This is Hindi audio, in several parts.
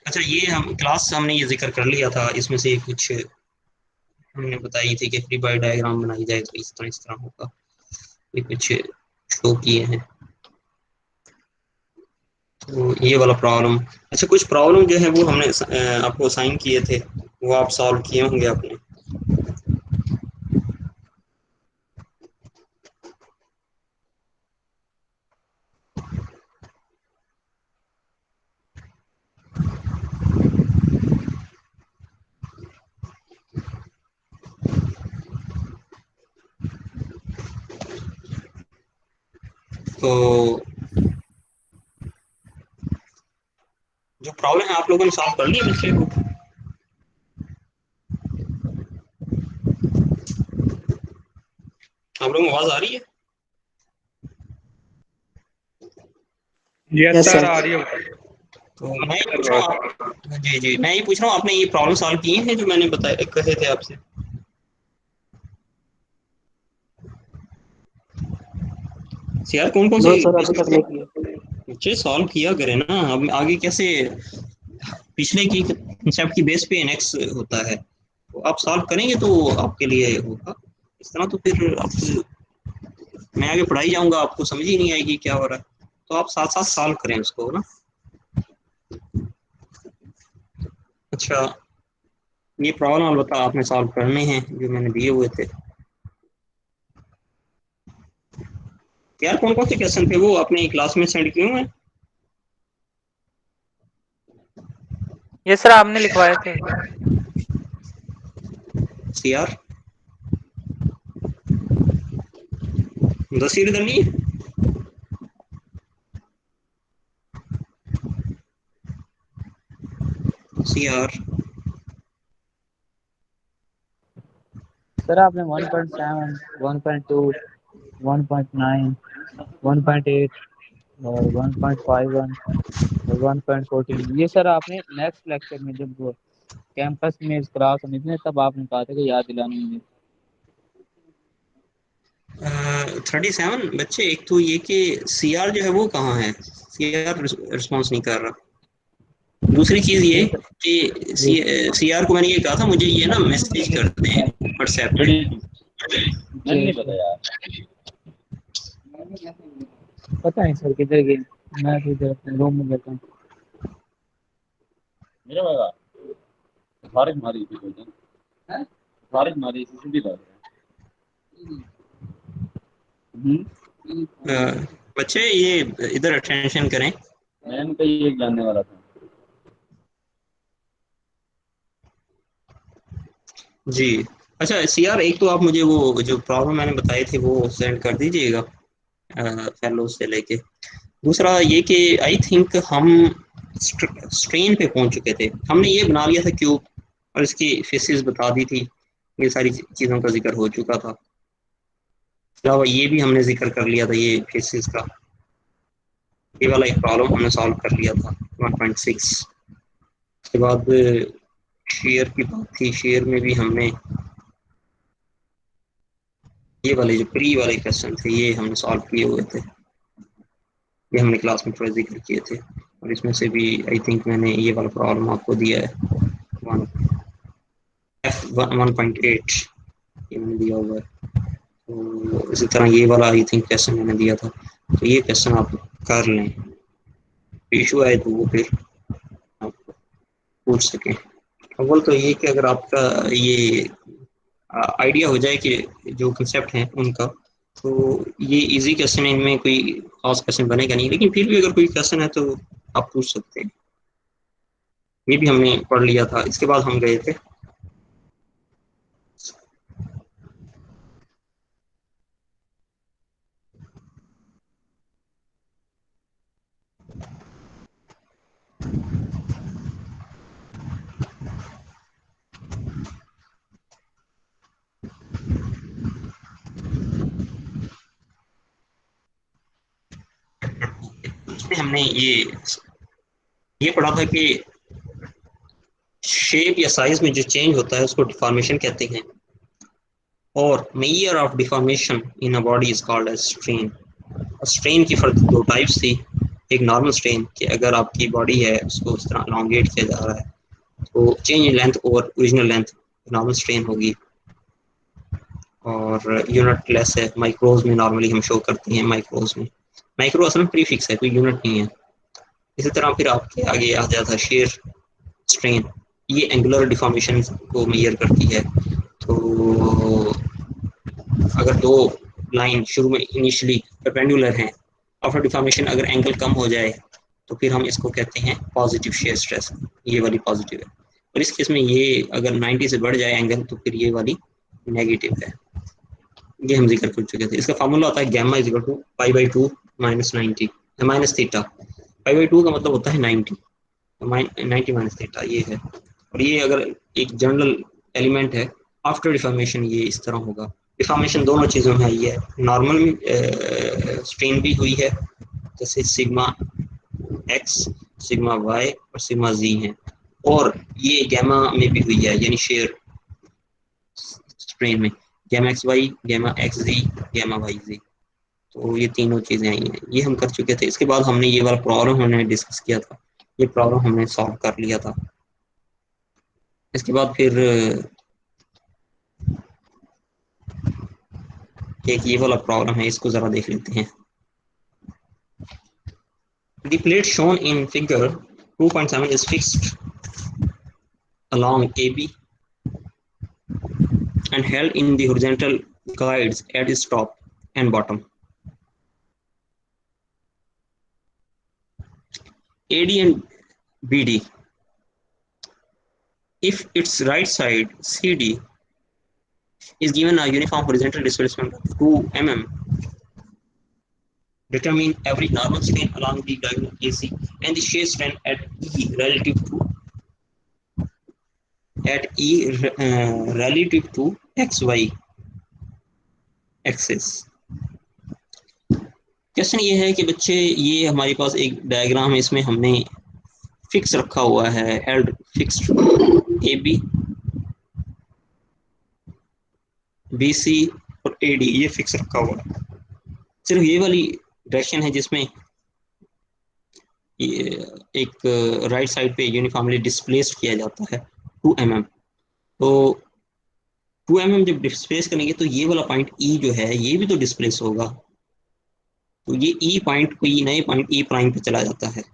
अच्छा, ये हम क्लास हमने ये जिक्र कर लिया था, इसमें से कुछ हमने बताई थी कि फ्री बॉडी डायग्राम बनाई जाए तो इस तरह होगा, ये कुछ शो किए हैं। तो ये वाला प्रॉब्लम, अच्छा कुछ प्रॉब्लम जो है वो हमने आपको असाइन किए थे, वो आप सॉल्व किए होंगे आपने। तो जो प्रॉब्लम है आप लोगों ने सॉल्व कर ली है पिछले को? आप लोगों को आवाज आ रही है? Yes yes sir, sir. आ रही है। तो मैं ये पूछ रहा हूँ आप, जी जी मैं ये पूछ रहा हूँ, आपने ये प्रॉब्लम सॉल्व किए हैं जो मैंने बताए कहे थे आपसे? यार कौन कौन नो सी सर, अभी तक नहीं किए। बच्चे सॉल्व किया करें ना, अब आगे कैसे पिछले की कंसेप्ट की बेस पे नेक्स्ट होता है, तो आप सॉल्व करेंगे तो आपके लिए होगा, इस तरह तो फिर आप, मैं आगे पढ़ाई जाऊंगा आपको समझ ही नहीं आएगी क्या हो रहा है, तो आप साथ साथ सॉल्व करें उसको ना। अच्छा, ये प्रॉब्लम अलबत्ता आपने सॉल्व करने हैं जो मैंने दिए हुए थे। यार कौन कौन से क्वेश्चन थे वो अपने क्लास में सेंड किए हुए हैं? ये सर आपने लिखवाए थे। सीआर 10 ईयर करनी है। सीआर सर आपने 1.7, 1.2, 1.9, 1.8 और 1.51 और 1.14, ये सर आपने नेक्स्ट लेक्चर में जब वो कैंपस में इस क्लास होनी थी ना, तब आपने कहा था कि याद दिलानी मुझे। 37 बच्चे, एक तो ये कि सीआर जो है वो कहाँ है, सीआर रिस्पॉन्स नहीं कर रहा। दूसरी चीज ये जी सर। कि जी सीआर को मैंने ये कहा था मुझे ये ना मैसेज कर दें व्हाट्सएप पे। जी सर। पता नहीं सर किधर गए, मैं तो इधर अपने रूम में बैठा हूँ। अ, बच्चे ये इधर अटेंशन करें। जी, अच्छा सीआर, एक तो आप मुझे वो जो प्रॉब्लम मैंने बताए थे वो सेंड कर दीजिएगा फेलो से लेके। दूसरा ये कि आई थिंक हम स्ट्रेन पे पहुंच चुके थे, हमने ये बना लिया था क्यूब और इसकी फेसिस बता दी थी, ये सारी चीज़ों का जिक्र हो चुका था। अलावा ये भी हमने जिक्र कर लिया था ये फेसिस का, ये वाला एक प्रॉब्लम हमने सॉल्व कर लिया था 1.6। उसके बाद शेयर की बात थी, शेयर में भी हमने ये वाले जो प्री वाले क्वेश्चन थे ये हमने सॉल्व किए हुए थे, ये हमने क्लास में थोड़ा जिक्र किए थे। और इसमें से भी आई थिंक मैंने ये वाला प्रॉब्लम आपको दिया है, वन एफ 1.8 ये मैंने दिया हुआ है। तो इसी तरह ये वाला आई थिंक क्वेश्चन मैंने दिया था, तो ये क्वेश्चन आप कर लें, इशू आए तो वो फिर आप पूछ सकें। अव्वल तो ये कि अगर आपका ये आइडिया हो जाए कि जो कंसेप्ट हैं उनका, तो ये इजी क्वेश्चन है, इनमें कोई खास क्वेश्चन बनेगा नहीं, लेकिन फिर भी अगर कोई क्वेश्चन है तो आप पूछ सकते हैं। ये भी हमने पढ़ लिया था, इसके बाद हम गए थे उसमें हमने ये पढ़ा था कि शेप या साइज में जो चेंज होता है उसको डिफॉर्मेशन कहते हैं। और measure of deformation in a body is called as strain. Strain की फर्क दो टाइप्स थी, एक नॉर्मल स्ट्रेन कि अगर आपकी बॉडी है उसको उस तरह लॉन्गेट किया जा रहा है तो change in length over original length normal strain होगी, और यूनिट लेस है, माइक्रोज में नॉर्मली हम शो करते हैं, माइक्रोज में, माइक्रो असल में प्रीफिक्स है, कोई यूनिट नहीं है। इसी तरह फिर आपके आगे आ जाता है शेयर स्ट्रेन, ये एंगुलर डिफॉर्मेशन को मेजर करती है। तो अगर दो लाइन शुरू में इनिशियली परपेंडिकुलर हैं, आफ्टर डिफॉर्मेशन अगर एंगल कम हो जाए तो फिर हम इसको कहते हैं पॉजिटिव शेयर स्ट्रेस, ये वाली पॉजिटिव है। और इस केस में ये अगर 90 से बढ़ जाए एंगल तो फिर ये वाली नेगेटिव है, ये हम जिक्र कर चुके थे। इसका फार्मूला होता है gamma is equal to pi by two minus 90 minus theta, pi by two का मतलब होता है 90, 90 माइनस थीटा ये है। और ये अगर एक जनरल एलिमेंट है, आफ्टर डिफॉर्मेशन ये इस तरह होगा। डिफॉर्मेशन दोनों चीज़ों में आई है, नॉर्मल स्ट्रेन भी हुई है जैसे सिग्मा एक्स, सिग्मा वाई और सिग्मा जी है, और ये गैमा में भी हुई है, यानी शेयर स्ट्रेन में gamma x y, gamma x z, gamma y z, तो ये तीनों चीज़ें आई हैं, ये हम कर चुके थे। इसके बाद हमने ये वाला प्रॉब्लम हमने डिस्कस किया था, ये प्रॉब्लम हमने सॉल्व कर लिया था। इसके बाद फिर एक ये वाला प्रॉब्लम है, इसको ज़रा देख लेते हैं। The plate shown in figure 2.7 is fixed along AB and held in the horizontal guides at its top and bottom. AD and BD, if its right side CD is given a uniform horizontal displacement of 2 mm, determine average normal strain along the diagonal AC and the shear strength at E relative to XY axes. Question ये है कि बच्चे ये हमारे पास एक डायग्राम है, इसमें हमने फिक्स रखा हुआ है, held fixed A B B C और ए डी, ये फिक्स रखा हुआ है। सिर्फ ये वाली डायरेक्शन है जिसमें एक राइट साइड पे यूनिफॉर्मली डिस्प्लेस्ड किया जाता है 2 mm। तो 2 mm जब डिस्प्लेस करेंगे तो ये वाला पॉइंट ई जो है ये भी तो डिस्प्लेस होगा, तो ये ई पॉइंट कोई नए पॉइंट ई प्राइम पे चला जाता है।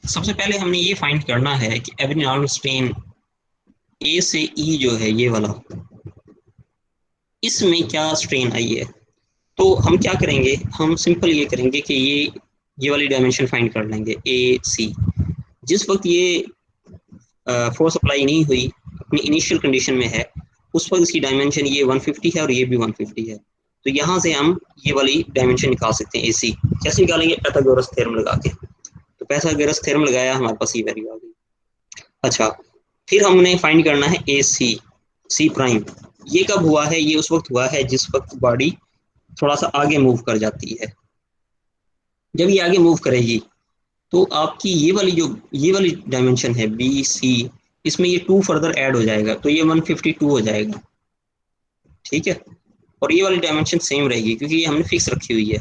सबसे पहले हमने ये फाइंड करना है कि एवरेज नॉर्मल स्ट्रेन ए से ई जो है ये वाला, इसमें क्या स्ट्रेन आई है। तो हम क्या करेंगे, हम सिंपल ये करेंगे कि ये वाली डायमेंशन फाइंड कर लेंगे ए सी। जिस वक्त ये फोर्स अप्लाई नहीं हुई, अपनी इनिशियल कंडीशन में है, उस वक्त इसकी डायमेंशन ये 150 है और ये भी 150 है। तो यहाँ से हम ये वाली डायमेंशन निकाल सकते हैं ए सी। कैसे निकालेंगे, पाइथागोरस थ्योरम लगा के। तो पाइथागोरस थ्योरम लगाया, हमारे पास ये वैल्यू आ गई। अच्छा, फिर हमने फाइंड करना है ए सी, सी प्राइम। ये कब हुआ है, ये उस वक्त हुआ है जिस वक्त बॉडी थोड़ा सा आगे मूव कर जाती है। जब ये आगे मूव करेगी तो आपकी ये वाली डायमेंशन है बी सी, इसमें ये 2 फर्दर ऐड हो जाएगा, तो ये 152 हो जाएगा, ठीक है। और ये वाली डायमेंशन सेम रहेगी क्योंकि ये हमने फिक्स रखी हुई है।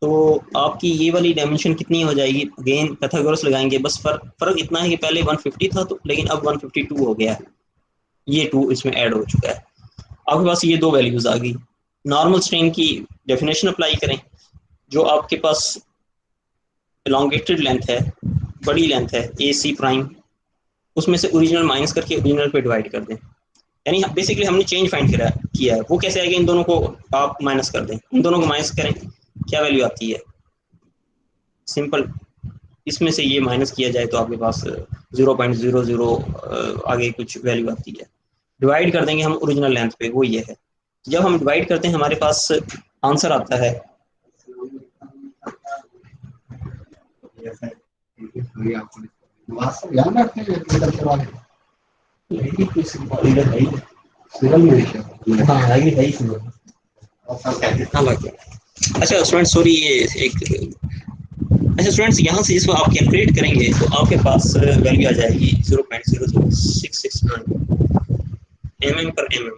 तो आपकी ये वाली डायमेंशन कितनी हो जाएगी, अगेन पाइथागोरस लगाएंगे, बस फर्क इतना है कि पहले 150 था तो, लेकिन अब 152 हो गया है, ये 2 इसमें ऐड हो चुका है। आपके पास ये दो वैल्यूज आ गई। नॉर्मल स्ट्रेन की डेफिनेशन अप्लाई करें, जो आपके पास एलोंगेटेड लेंथ है, बड़ी लेंथ है ए सी प्राइम, उसमें से ओरिजिनल माइनस करके ओरिजिनल पे डिवाइड कर दें, यानी बेसिकली हमने चेंज फाइंड किया है। वो कैसे आएगा, इन दोनों को आप माइनस कर दें, इन दोनों को माइनस करें, क्या वैल्यू आती है, सिंपल इसमें से ये माइनस किया जाए तो आपके पास 0.00 आगे कुछ वैल्यू आती है। डिवाइड कर देंगे हम ओरिजिनल लेंथ पे, वो ये है। जब हम डिवाइड करते हैं हमारे पास आंसर आता है ध्यान रखते हैं कितना लग गया। अच्छा स्टूडेंट सॉरी ये एक अच्छा स्टूडेंट्स यहाँ से इसको आप कैलकुलेट करेंगे तो आपके पास वैल्यू आ जाएगी 0.00669 mm पर mm।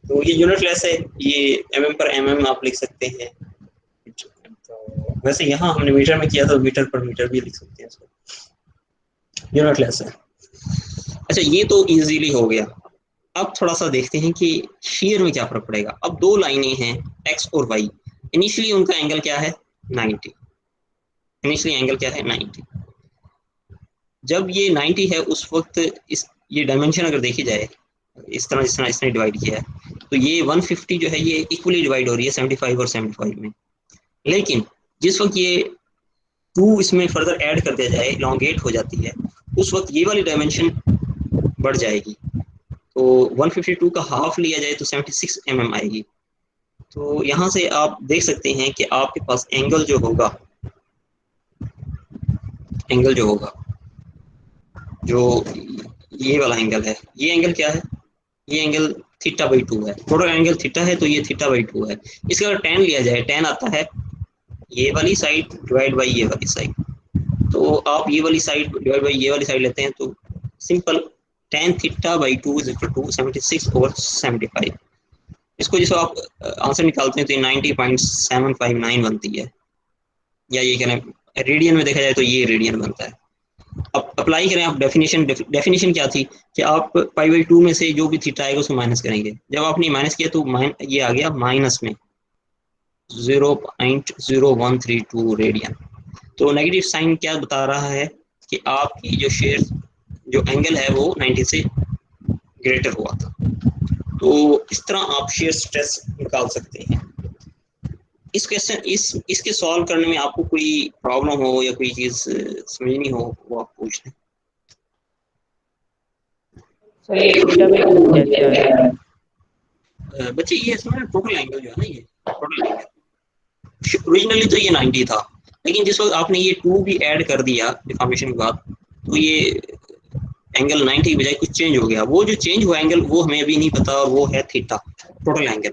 तो ये यूनिट लेस है, ये mm पर mm आप लिख सकते हैं। तो वैसे यहाँ हमने मीटर में किया तो मीटर पर मीटर भी लिख सकते हैं इसको, यूनिट लेस है। अच्छा ये तो इजीली हो गया। अब थोड़ा सा देखते हैं कि शीयर में क्या फर्क पड़ेगा। अब दो लाइनें हैं एक्स और वाई, इनिशियली उनका एंगल क्या है 90, इनिशियली एंगल क्या है 90। जब ये 90 है उस वक्त इस ये डायमेंशन अगर देखी जाए इस तरह जिस तरह इसने डिवाइड किया है तो ये 150 जो है ये इक्वली डिवाइड हो रही है 75 और 75 में। लेकिन जिस वक्त ये 2 इसमें फर्दर ऐड कर दिया जाए, लॉन्गेट हो जाती है, उस वक्त ये वाली डायमेंशन बढ़ जाएगी। तो 152 का हाफ लिया जाए तो 76 mm आएगी। तो यहाँ से आप देख सकते हैं कि आपके पास एंगल जो होगा, एंगल जो होगा जो ये वाला एंगल है, ये एंगल क्या है, ये एंगल थीटा बाई 2 है। टोटल एंगल थीटा है तो ये थीटा बाई 2 है। इसका अगर tan लिया जाए, tan आता है ये वाली साइड डिवाइड बाई ये वाली साइड। तो आप ये वाली साइड डिवाइड बाई ये वाली साइड लेते हैं तो simple tan theta by 2 is equal to 76 over 75। इसको जिसको आप आंसर निकालते हैं तो ये 90.759 बनती है, या ये कह रहे हैं रेडियन में देखा जाए तो ये रेडियन बनता है। अब अप्लाई करें आप डेफिनेशन, डेफिनेशन क्या थी कि आप पाई बाई 2 में से जो भी थीटा आएगा उसको माइनस करेंगे। जब आपने माइनस किया तो ये आ गया माइनस में 0.0132 रेडियन। तो नेगेटिव साइन क्या बता रहा है कि आपकी जो शेयर जो एंगल है वो 90 से ग्रेटर हुआ था। तो इस तरह आप शेयर स्ट्रेस निकाल सकते हैं। इस क्वेश्चन इसके सॉल्व करने में आपको कोई प्रॉब्लम हो या कोई चीज समझनी हो वो आप पूछ लें। सर ये थीटा बाई 2 कैसे आया? बच्चे ये इसमें टोटल एंगल जो है ना, ये टोटल एंगल ओरिजिनली तो ये 90 था, लेकिन जिस वक्त आपने ये 2 भी ऐड कर दिया डिफॉर्मेशन के बाद तो ये एंगल 90 की बजाय कुछ चेंज हो गया। वो जो चेंज हुआ एंगल वो हमें अभी नहीं पता, और वो है थीटा टोटल एंगल।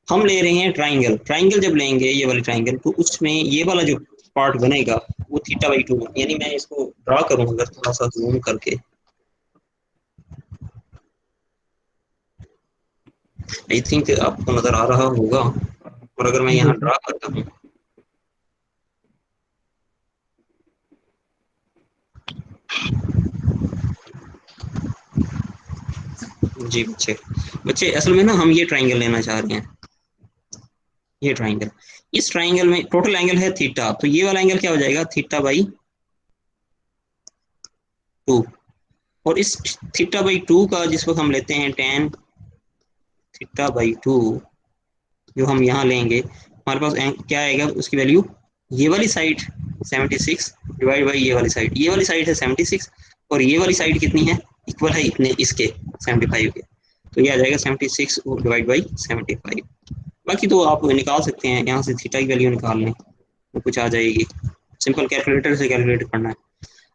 हम ले रहे हैं ट्राइंगल, ट्राइंगल जब लेंगे ये वाली ट्राइंगल तो उसमें ये वाला जो पार्ट बनेगा वो थीटा बाई 2, यानी मैं इसको ड्रा करूं अगर थोड़ा सा जूम करके, आई थिंक आपको नजर आ रहा होगा। और अगर मैं यहाँ ड्रा करता हूँ जी बच्चे, बच्चे असल में ना हम ये ट्राइंगल लेना चाह रहे हैं, ये ट्राइंगल, इस ट्राइंगल में टोटल एंगल है थीटा, तो ये वाला एंगल क्या हो जाएगा थीटा बाई 2। और इस थीटा बाई 2 का जिस वक्त हम लेते हैं tan थीटा बाई 2 जो हम यहाँ लेंगे हमारे पास क्या आएगा उसकी वैल्यू, ये वाली साइड 76 डिवाइड बाई ये वाली साइड, ये वाली साइड है 76 और ये वाली साइड कितनी है इक्वल है इतने इसके 75 के, तो ये आ जाएगा 76 डिवाइड बाई 75। बाकी तो आप निकाल सकते हैं, यहाँ से थीटा की वैल्यू निकाल लें तो कुछ आ जाएगी, सिंपल कैलकुलेटर से कैलकुलेट करना है।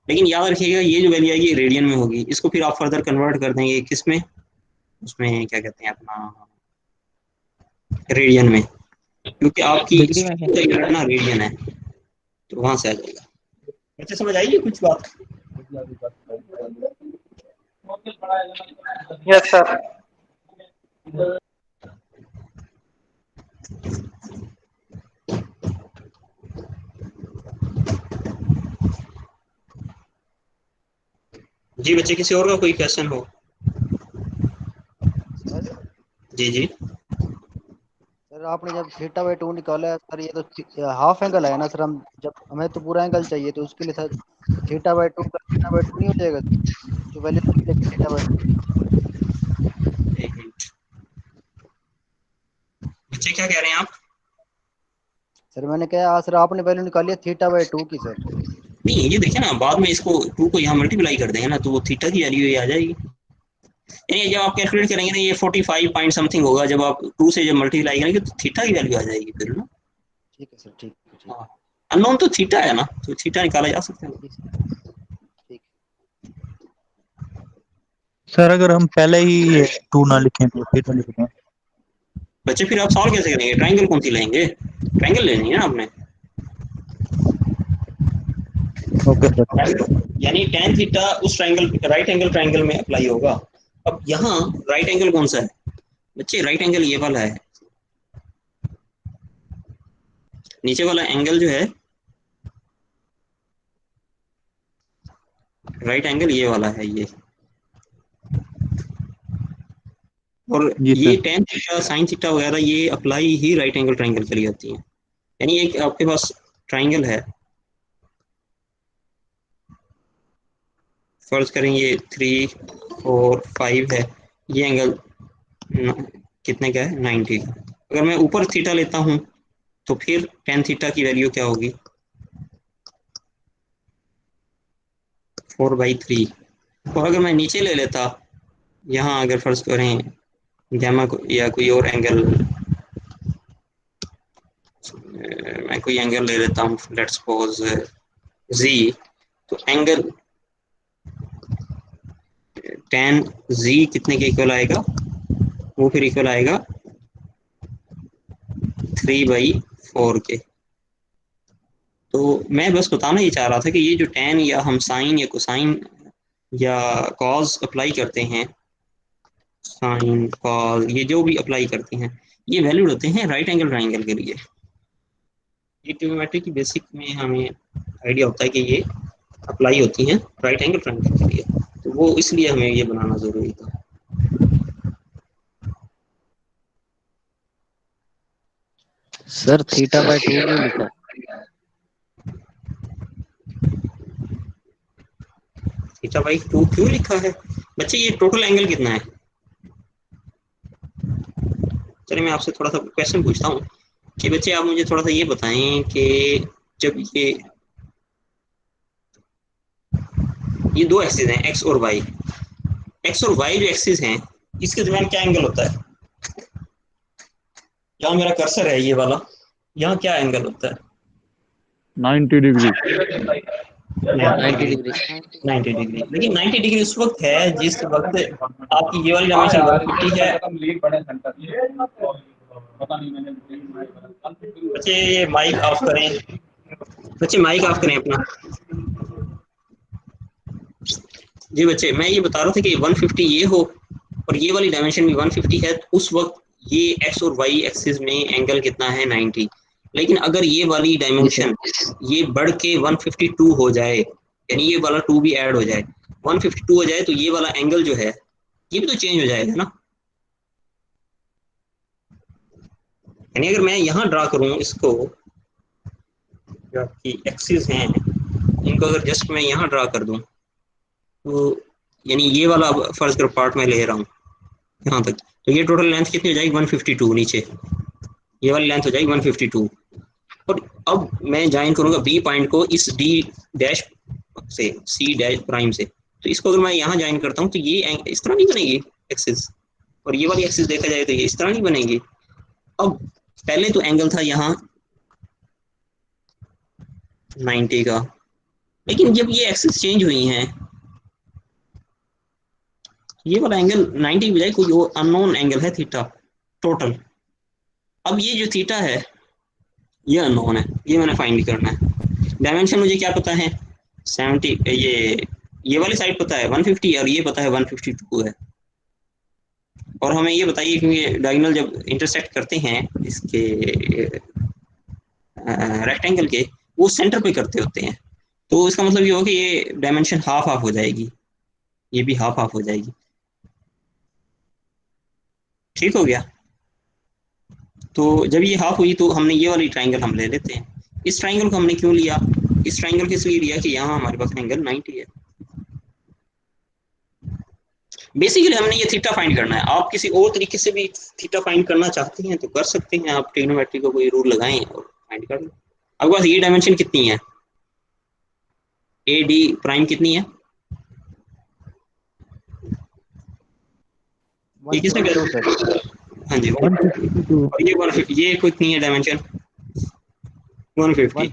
लेकिन याद रखिएगा ये जो वैल्यू आएगी रेडियन में होगी, इसको फिर आप फर्दर कन्वर्ट कर देंगे किस में, उसमें क्या कहते हैं अपना रेडियन में, क्योंकि आपकी डिग्री में यूनिट ना रेडियन है तो वहां से आ जाएगा। बच्चे समझ आइए कुछ बात? Yes sir. जी बच्चे किसी और का कोई क्वेश्चन हो? सर जी जी सर आपने जब थीटा बाई 2 निकाला है सर, ये तो हाफ एंगल है ना सर, हम जब हमें तो पूरा एंगल चाहिए तो उसके लिए सर थीटा बाई 2 का थीटा बाई 2 नहीं हो जाएगा जो वैल्यू निकलेगी थीटा बाई 2 की? एक मिनट बच्चे क्या कह रहे हैं आप? सर मैंने कहा सर आपने वैल्यू निकाली है थीटा बाई 2 की सर। नहीं ये देखिए ना बाद में इसको 2 को यहाँ मल्टीप्लाई कर देंगे ना तो वो थीटा की वैल्यू ये आ जाएगी। यानी जब आप कैलकुलेट करेंगे ना ये 45 पॉइंट समथिंग होगा, जब आप 2 से जब मल्टीप्लाई करेंगे तो थीटा की वैल्यू आ जाएगी फिर ना। ठीक है सर, ठीक है ठीक। हाँ अननोन तो थीटा है ना, तो थीटा निकाला जा सकता है। ठीक। सर अगर हम पहले ही 2 ना लिखें तो फिर तो लिखते हैं। बच्चे फिर आप सॉल्व कैसे करेंगे? ट्रायंगल कौन सी लेंगे? ट्रायंगल लेनी है ना आपने। Okay sir. यानी tan थीटा उस ट्रायंगल राइट एंगल ट्रायंगल में अप्लाई होगा। अब यहाँ राइट एंगल कौन सा है बच्चे? राइट एंगल ये वाला है, नीचे वाला एंगल जो है राइट एंगल ये वाला है ये। और जी ये sir. tan theta sin theta वगैरह ये अप्लाई ही राइट एंगल ट्रायंगल के लिए होती है। यानी एक आपके पास ट्रायंगल है, फर्ज करें ये 3 4 5 है, ये एंगल कितने का है? 90 का। अगर मैं ऊपर थीटा लेता हूँ तो फिर tan थीटा की वैल्यू क्या होगी? 4/3। और अगर मैं नीचे ले लेता, यहाँ अगर फर्ज करें गैमा को या कोई और एंगल, मैं कोई एंगल ले लेता हूँ, लेट्स सपोज जी, तो एंगल tan जी कितने के इक्वल आएगा? वो फिर इक्वल आएगा 3/4 के। तो मैं बस बताना ये चाह रहा था कि ये जो tan या हम साइन या कोसाइन या कॉज अप्लाई करते हैं, साइन कॉज ये जो भी अप्लाई करते हैं, ये वैल्यूड होते हैं राइट एंगल ट्रायंगल के लिए। ये ट्रिग्नोमेट्री की बेसिक में हमें आइडिया होता है कि ये अप्लाई होती हैं राइट एंगल ट्रायंगल के लिए, तो वो इसलिए हमें ये बनाना जरूरी था। सर θ/2 क्यों लिखा? θ/2 क्यों लिखा है बच्चे? ये टोटल एंगल कितना है? चलिए मैं आपसे थोड़ा सा क्वेश्चन पूछता हूँ कि बच्चे आप मुझे थोड़ा सा ये बताएं कि जब ये दो एक्सिस हैं एक्स और वाई, एक्स और वाई जो एक्सिस हैं इसके दरमियान क्या एंगल होता है? यहाँ मेरा कर्सर है ये वाला, यहाँ क्या एंगल होता है? 90 डिग्री। 90 डिग्री। 90 डिग्री। लेकिन 90 डिग्री उस वक्त है जिस वक्त आपकी ये वाली डायमेंशन 150 है। बच्चे ये माइक ऑफ करें, बच्चे माइक ऑफ करें अपना। जी बच्चे मैं ये बता रहा था कि 150 ये हो और ये वाली डायमेंशन भी 150 है, तो उस वक्त ये एक्स और वाई एक्सिस में एंगल कितना है? 90। लेकिन अगर ये वाली डायमेंशन ये बढ़ के 152 हो जाए, यानी ये वाला 2 भी ऐड हो जाए, 152 हो जाए, तो ये वाला एंगल जो है ये भी तो चेंज हो जाएगा ना। यानी अगर मैं यहाँ ड्रा करूँ इसको, जो आपकी एक्सिस हैं इनको अगर जस्ट मैं यहाँ ड्रा कर दूँ, तो यानी ये वाला फर्ज करो पार्ट में ले रहा हूँ यहाँ तक, तो ये टोटल लेंथ कितनी हो जाएगी? 152। नीचे ये वाली लेंथ हो जाएगी 152। और अब मैं ज्वाइन करूँगा बी पॉइंट को इस डी डैश से, सी डैश प्राइम से, तो इसको अगर मैं यहाँ ज्वाइन करता हूँ तो ये इस तरह नहीं बनेगी एक्सिस, और ये वाली एक्सिस देखा जाए तो ये इस तरह नहीं बनेगी। अब पहले तो एंगल था यहाँ 90 का, लेकिन जब ये एक्सिस चेंज हुई हैं, ये वाला एंगल 90 की बजाय कोई और अननोन एंगल है थीटा टोटल। अब ये जो थीटा है ये अननोन है, ये मैंने फाइंड करना है। डायमेंशन मुझे क्या पता है? 70। ये वाली साइड पता है 150 और ये पता है 152 है। और हमें ये बताइए कि डायगोनल जब इंटरसेक्ट करते हैं इसके रेक्टेंगल के, वो सेंटर पे करते होते हैं, तो इसका मतलब ये हो कि ये डायमेंशन हाफ हाफ हो जाएगी, ये भी हाफ हाफ हो जाएगी। ठीक हो गया? तो जब ये हाफ हुई तो हमने ये वाली ट्राइंगल हम ले लेते हैं। इस ट्राइंगल को हमने क्यों लिया? इस ट्राइंगल को इसलिए लिया कि यहाँ हमारे पास एंगल 90 है। बेसिकली हमने ये थीटा फाइंड करना है। आप किसी और तरीके से भी थीटा फाइंड करना चाहते हैं तो कर सकते हैं, आप ट्रिग्नोमेट्री को कोई रूल लगाएं और फाइंड कर लें। आपके पास ये डायमेंशन कितनी है? ए डी प्राइम कितनी है? ये किसने कहा? हाँ जी 152। और ये 150, ये कितनी है डायमेंशन? 150।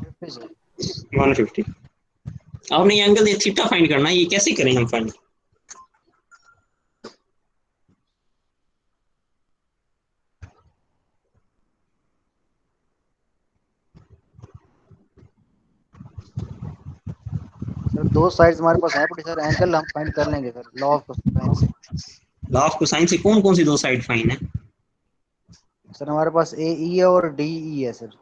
150। आपने ये एंगल थीटा फाइंड करना है, ये कैसे करें हम फाइंड? सर दो साइड्स हमारे पास है, बट सर एंगल हम फाइंड कर लेंगे सर, लॉ ऑफ कोसाइन से। लॉ ऑफ कोसाइन से कौन कौन सी दो साइड फाइन है? सर हमारे पास ए ई है और डी ई है सर।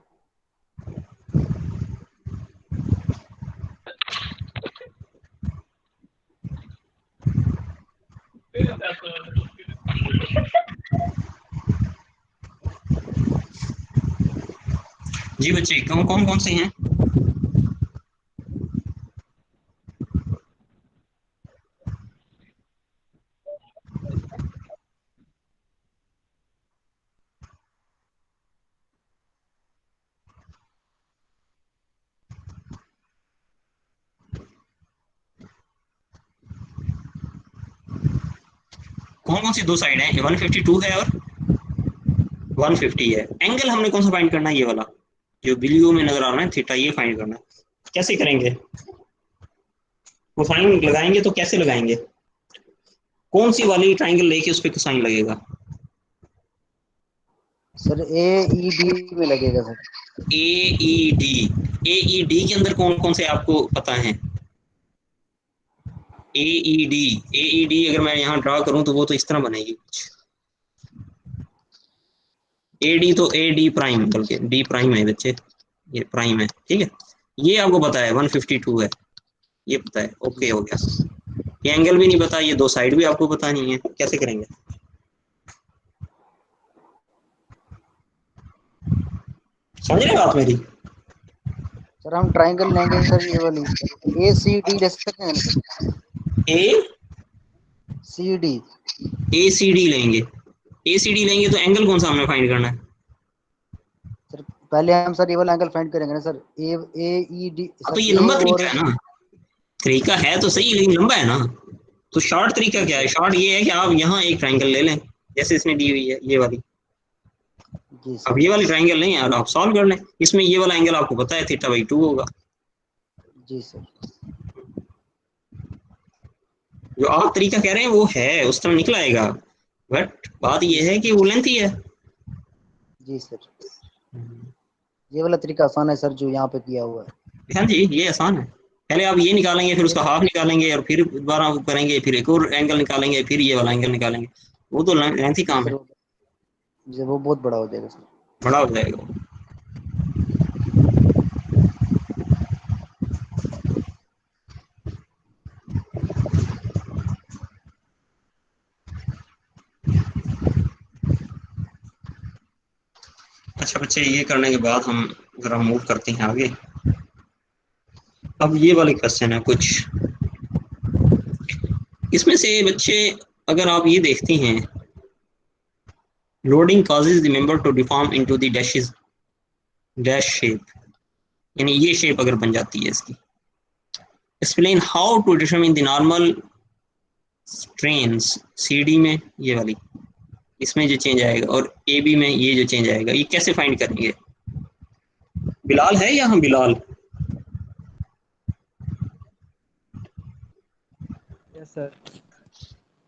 जी बच्चे, कौन कौन कौन से हैं? कौन कौन सी दो साइड है? 152 है और 150 है। एंगल हमने कौन सा फाइंड करना है? ये वाला जो वीडियो में नजर आ रहा है थीटा, ये फाइंड करना है। कैसे करेंगे? कोसाइन लगाएंगे तो कैसे लगाएंगे? कौन सी वाली ट्राइंगल लेके उस पर कोसाइन लगेगा? सर ए ई डी में लगेगा सर। ए ई डी। ए ई डी के अंदर कौन कौन से आपको पता है? ए ई डी। ए ई डी अगर मैं यहाँ ड्रा करूं तो वो तो इस तरह बनेगी कुछ। ए डी तो ए डी प्राइम, बल्कि डी प्राइम है बच्चे, ये प्राइम है, ठीक है। ये आपको पता है 152 है, ये पता है, ओके हो गया। ये एंगल भी नहीं पता, ये दो साइड भी आपको पता नहीं है, कैसे करेंगे? समझ रहे हो बात मेरी? सर हम ट्राइंगल लेंगे सर, ये वाली ए सी डी ले सकते हैं सर। ए सी डी। ए सी डी लेंगे। ए सी डी लेंगे तो एंगल कौन सा हमें फाइंड करना है? सर पहले हम सर ये वाला एंगल फाइंड करेंगे ना सर, ए ए ई डी अब तो सर, ये ए लंबा और तरीका है ना, तरीका है तो सही लेकिन लंबा है ना। तो शॉर्ट तरीका क्या है? शॉर्ट ये है कि आप यहाँ एक ट्राइंगल ले लें जैसे इसमें दी हुई है, ये वाली। जी अब सर। ये वाली ट्राइंगल नहीं है, आप सॉल्व कर लें। इसमें ये वाला एंगल आपको पता है θ/2 होगा। जी सर। जो आप तरीका कह रहे हैं वो है, उस तरह निकल आएगा, बट बात ये है कि वो लेंथ ही है। जी सर, ये वाला तरीका आसान है सर जो यहाँ पे किया हुआ है। हाँ जी, ये आसान है। पहले आप ये निकालेंगे, फिर उसका हाफ निकालेंगे, और फिर दोबारा करेंगे, फिर एक और एंगल निकालेंगे, फिर ये वाला एंगल निकालेंगे। वो तो लेंथ ही काम सर है, जी वो बहुत बड़ा हो जाएगा सर। बड़ा हो जाएगा वो। अच्छा बच्चे, ये करने के बाद हम जरा मूव करते हैं आगे। अब ये वाले क्वेश्चन है कुछ इसमें से बच्चे, अगर आप ये देखते हैं, loading causes the member to deform into the dashes dash shape, यानी ये शेप अगर बन जाती है इसकी। Explain how to determine the normal strains CD में, ये वाली इसमें जो चेंज आएगा, और AB में ये जो चेंज आएगा, ये कैसे फाइंड करेंगे? बिलाल है यहाँ? बिलाल? Yes sir.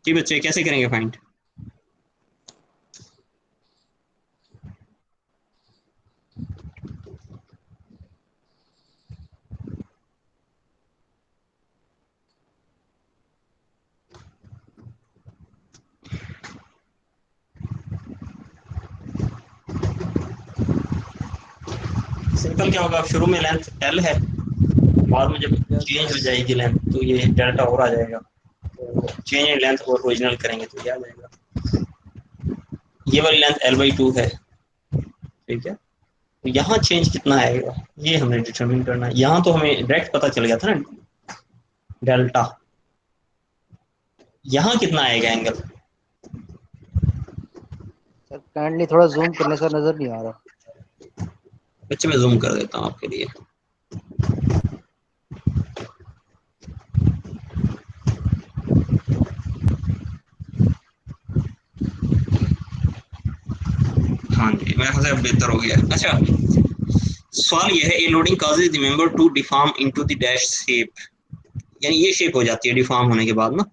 जी बच्चे, कैसे करेंगे फाइंड? सिंपल क्या होगा, शुरू में लेंथ L है, बाद में जब चेंज हो जाएगी लेंथ तो ये डेल्टा और आ जाएगा। तो चेंज इन लेंथ और ओरिजिनल करेंगे तो ये आ जाएगा। ये वाली लेंथ L/2 है, ठीक है। तो यहाँ चेंज कितना आएगा ये हमें डिटरमिन करना है। यहाँ तो हमें डायरेक्ट पता चल गया था ना डेल्टा। यहाँ कितना आएगा एंगल? सर काइंडली थोड़ा जूम कर ले सर, नजर नहीं आ रहा। बच्चे मैं जूम कर देता हूँ आपके लिए। हाँ जी, मेरे ख्याल से अब बेहतर हो गया। अच्छा, सवाल ये है, a loading causes the member to deform into the dash shape, यानी ये शेप हो जाती है डिफॉर्म होने के बाद ना,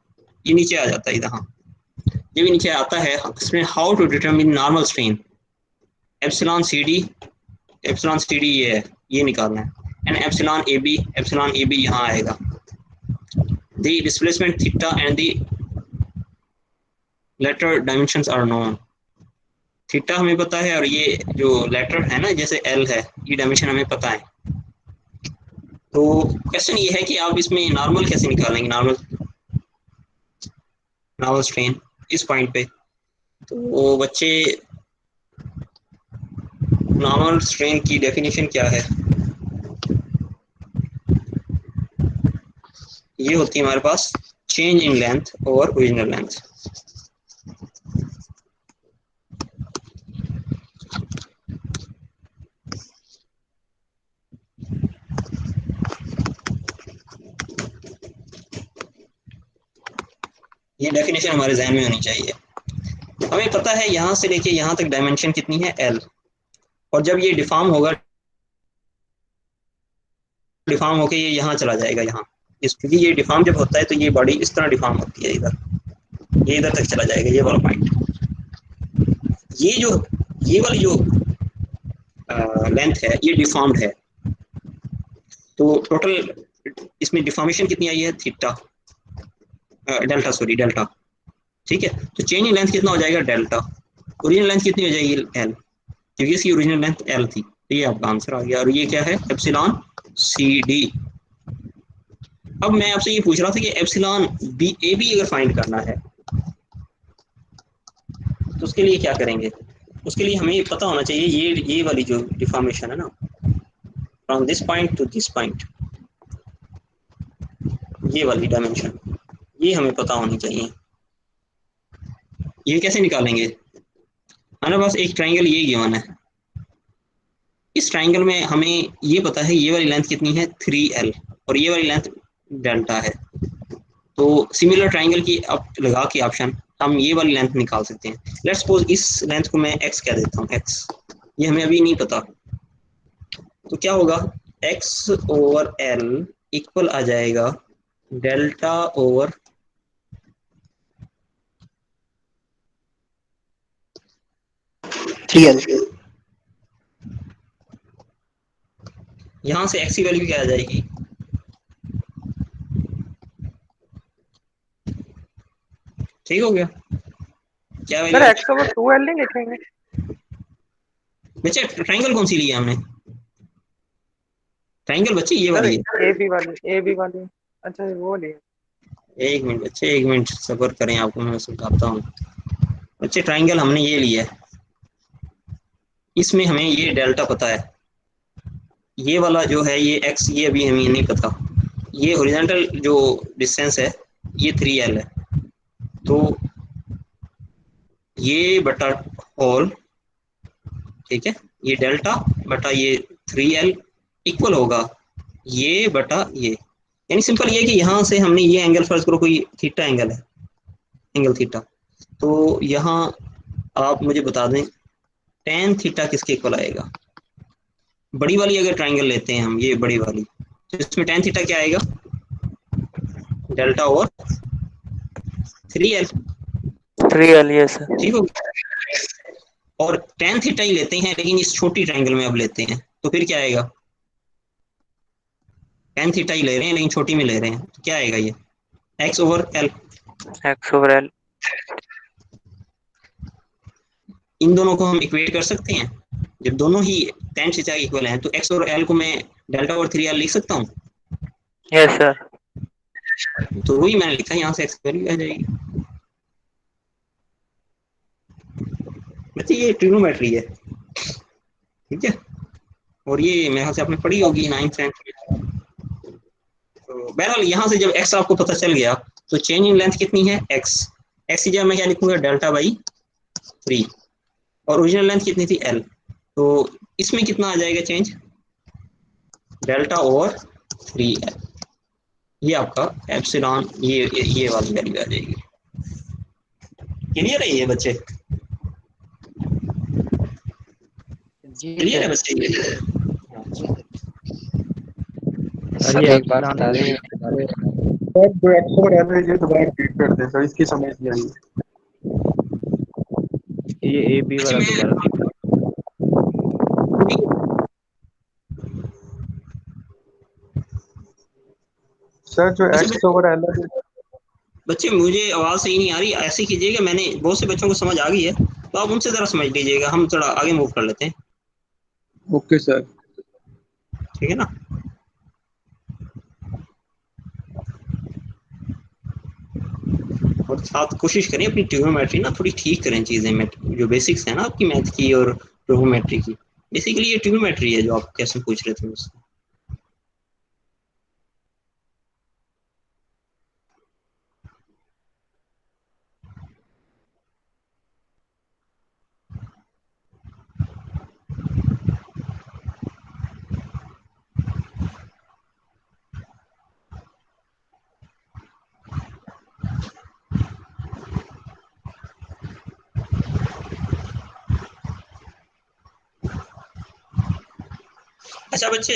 ये नीचे आ जाता है यहाँ, जब ये नीचे आता है इसमें how to determine normal strain, epsilon C D, epsilon C D ये है, ये निकालना है, एंड एप्सिलॉन ए बी यहाँ आएगा, the displacement theta and the latter dimensions are known, theta हमें पता है और ये जो लेटर है ना जैसे एल है, ये डायमेंशन हमें पता है। तो क्वेश्चन ये है कि आप इसमें नॉर्मल कैसे निकालेंगे, नॉर्मल स्ट्रेन इस पॉइंट पे। तो बच्चे नॉर्मल स्ट्रेन की डेफिनेशन क्या है, ये होती है हमारे पास change in length over original length. ये डेफिनेशन हमारे जहन में होनी चाहिए। हमें पता है यहाँ से लेके यहाँ तक डायमेंशन कितनी है एल, और जब ये डिफॉर्म होगा, डिफॉर्म होके ये यहाँ चला जाएगा यहाँ, क्योंकि ये डिफॉर्म जब होता है तो ये बॉडी इस तरह डिफॉर्म होती है, इधर ये इधर तक चला जाएगा, ये वाला पॉइंट। ये वाली जो लेंथ है ये डिफॉर्म्ड है, तो टोटल इसमें डिफॉर्मेशन कितनी आई है थीटा, डेल्टा, सॉरी डेल्टा, ठीक है। तो चेंज इन लेंथ कितना हो जाएगा डेल्टा, ओरिजिनल लेंथ कितनी हो जाएगी एल, क्योंकि इसकी ओरिजिनल लेंथ एल थी, तो ये आपका आंसर आ गया। और ये क्या है एप्सिलॉन सी डी। अब मैं आपसे ये पूछ रहा था कि एप्सिलॉन बी ए बी अगर फाइंड करना है तो उसके लिए क्या करेंगे, उसके लिए हमें पता होना चाहिए ये वाली जो डिफॉर्मेशन है ना, from this point two this point, ये वाली डायमेंशन ये हमें पता होनी चाहिए। ये कैसे निकालेंगे, हमारे पास एक ट्राइंगल ये गिवन है, इस ट्राइंगल में हमें ये पता है ये वाली लेंथ कितनी है 3L और ये वाली लेंथ डेल्टा है। तो सिमिलर ट्राइंगल की अब लगा के ऑप्शन हम ये वाली लेंथ निकाल सकते हैं। लेट्स सपोज इस लेंथ को मैं x कह देता हूँ, x, ये हमें अभी नहीं पता, तो क्या होगा x ओवर L इक्वल आ जाएगा डेल्टा ओवर 3L। यहां से x की वैल्यू क्या आ जाएगी, ठीक हो गया, क्या value sir x over 2L नहीं लिखेंगे? बच्चे ट्राइंगल कौन सी ली है हमने, ट्राइंगल बच्चे ये वाली है, ए बी वाली, अच्छा वो ली। एक मिनट बच्चे, एक मिनट सब्र करें, आपको मैं समझाता हूँ। बच्चे ट्राइंगल हमने ये लिया है, इसमें हमें ये डेल्टा पता है, ये वाला जो है ये x, ये अभी हमें नहीं पता, ये हॉरिजॉन्टल जो डिस्टेंस है ये 3L है, तो ये बटा होल, ठीक है, ये डेल्टा बटा ये 3L इक्वल होगा ये बटा ये, यानी सिंपल ये कि यहाँ से हमने ये एंगल फर्ज करो कोई थीटा एंगल है, एंगल थीटा, तो यहाँ आप मुझे बता दें tan थीटा किसके इक्वल आएगा, बड़ी वाली अगर ट्राइंगल लेते हैं हम, ये बड़ी वाली, तो इसमें tan थीटा क्या आएगा delta over 3L, yes sir. ठीक हो गया। और tan थीटा ही लेते हैं लेकिन इस छोटी ट्राइंगल में अब लेते हैं, तो फिर क्या आएगा, tan थीटा ही ले रहे हैं लेकिन छोटी में ले रहे हैं, तो क्या आएगा ये x ओवर L, इन दोनों को हम इक्वेट कर सकते हैं, जब दोनों ही tan थीटा इक्वल हैं तो x और L को मैं डेल्टा ओवर 3L लिख सकता हूँ, यस सर। तो वही मैंने लिखा, यहाँ से x वैल्यू आ जाएगी। बच्चे ये ट्रिग्नोमेट्री है, ठीक है, और ये मेरे ख्याल से आपने पढ़ी होगी 9th में। तो बहरहाल यहाँ से जब x आपको पता चल गया तो चेंज इन लेंथ कितनी है x की जगह मैं क्या लिखूंगा डेल्टा बाई 3, और ओरिजिनल लेंथ कितनी थी L, तो इसमें कितना आ जाएगा चेंज डेल्टा ओवर 3L, ये आपका एप्सिलॉन ये वाली वैल्यू आ जाएगी। क्लियर है ये बच्चे, जी क्लियर है सर। बच्चे, जी सर। सर ये एक बार बता दें। सर जो एक्स ओवर एल है ये दोबारा रिपीट कर दें सर, इसकी समझ नहीं आई। ये ए बी अच्छा वाला मैं दोबारा। सर जो अच्छा एक्स ओवर एल है बच्चे मुझे आवाज़ सही नहीं आ रही, ऐसे कीजिएगा, मैंने बहुत से बच्चों को समझ आ गई है तो आप उनसे ज़रा समझ लीजिएगा, हम थोड़ा आगे मूव कर लेते हैं, ओके सर। ठीक है ना। और साथ कोशिश करें अपनी ट्रिग्नोमेट्री ना थोड़ी ठीक करें, चीज़ें में जो बेसिक्स है ना आपकी मैथ की और ट्रिग्नोमेट्री की, बेसिकली ये ट्रिग्नोमेट्री है जो आप कैसे पूछ रहे थे मुझसे। अच्छा बच्चे,